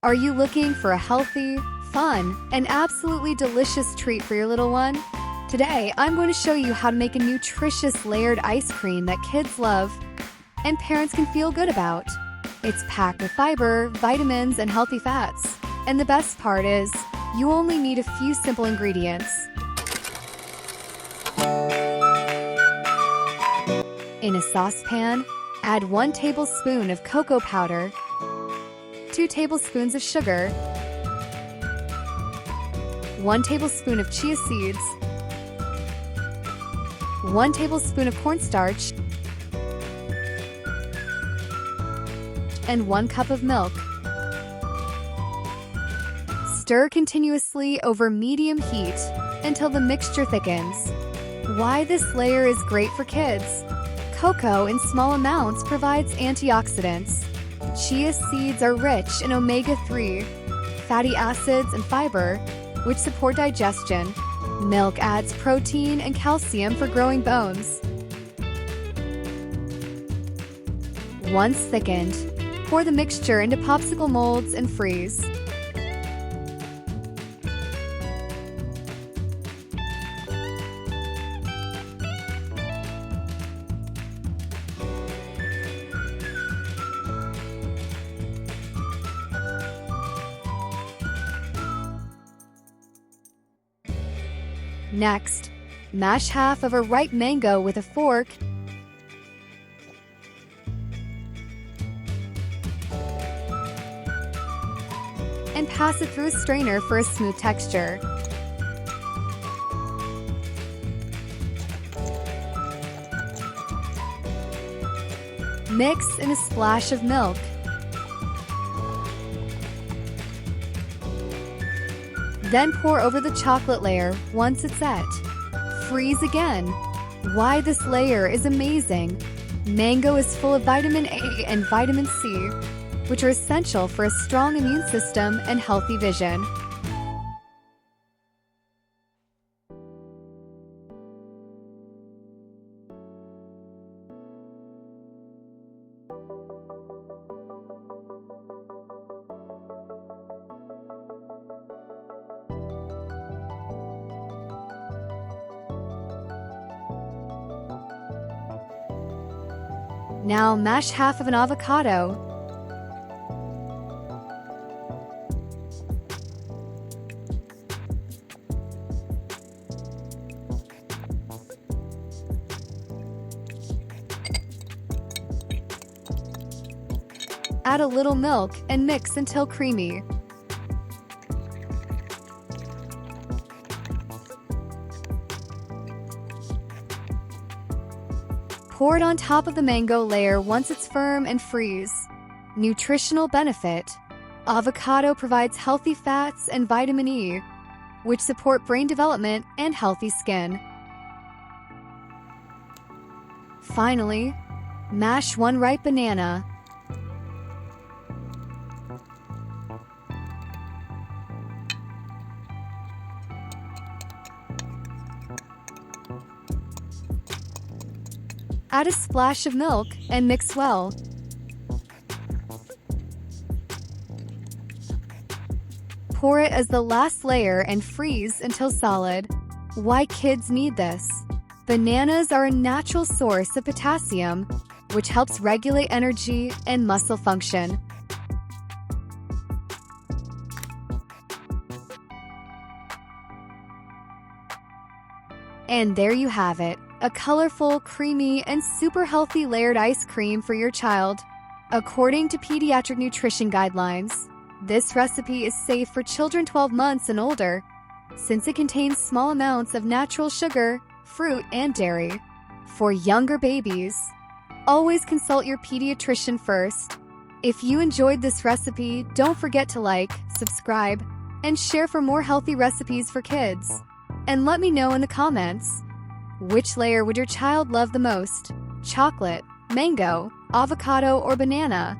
Are you looking for a healthy, fun, and absolutely delicious treat for your little one? Today, I'm going to show you how to make a nutritious layered ice cream that kids love and parents can feel good about. It's packed with fiber, vitamins, and healthy fats. And the best part is, you only need a few simple ingredients. In a saucepan, add 1 tablespoon of cocoa powder, 2 tablespoons of sugar, 1 tablespoon of chia seeds, 1 tablespoon of cornstarch, and 1 cup of milk. Stir continuously over medium heat until the mixture thickens. Why this layer is great for kids? Cocoa in small amounts provides antioxidants. Chia seeds are rich in omega-3, fatty acids, and fiber, which support digestion. Milk adds protein and calcium for growing bones. Once thickened, pour the mixture into popsicle molds and freeze. Next, mash half of a ripe mango with a fork and pass it through a strainer for a smooth texture. Mix in a splash of milk. Then pour over the chocolate layer once it's set. Freeze again. Why this layer is amazing. Mango is full of vitamin A and vitamin C, which are essential for a strong immune system and healthy vision. Now mash half of an avocado. Add a little milk and mix until creamy. Pour it on top of the mango layer once it's firm and freeze. Nutritional benefit. Avocado provides healthy fats and vitamin E, which support brain development and healthy skin. Finally, mash 1 ripe banana. Add a splash of milk and mix well. Pour it as the last layer and freeze until solid. Why kids need this? Bananas are a natural source of potassium, which helps regulate energy and muscle function. And there you have it. A colorful, creamy, and super healthy layered ice cream for your child. According to pediatric nutrition guidelines, this recipe is safe for children 12 months and older, since it contains small amounts of natural sugar, fruit, and dairy. For younger babies, always consult your pediatrician first. If you enjoyed this recipe, don't forget to like, subscribe, and share for more healthy recipes for kids. And let me know in the comments. Which layer would your child love the most? Chocolate, mango, avocado, or banana?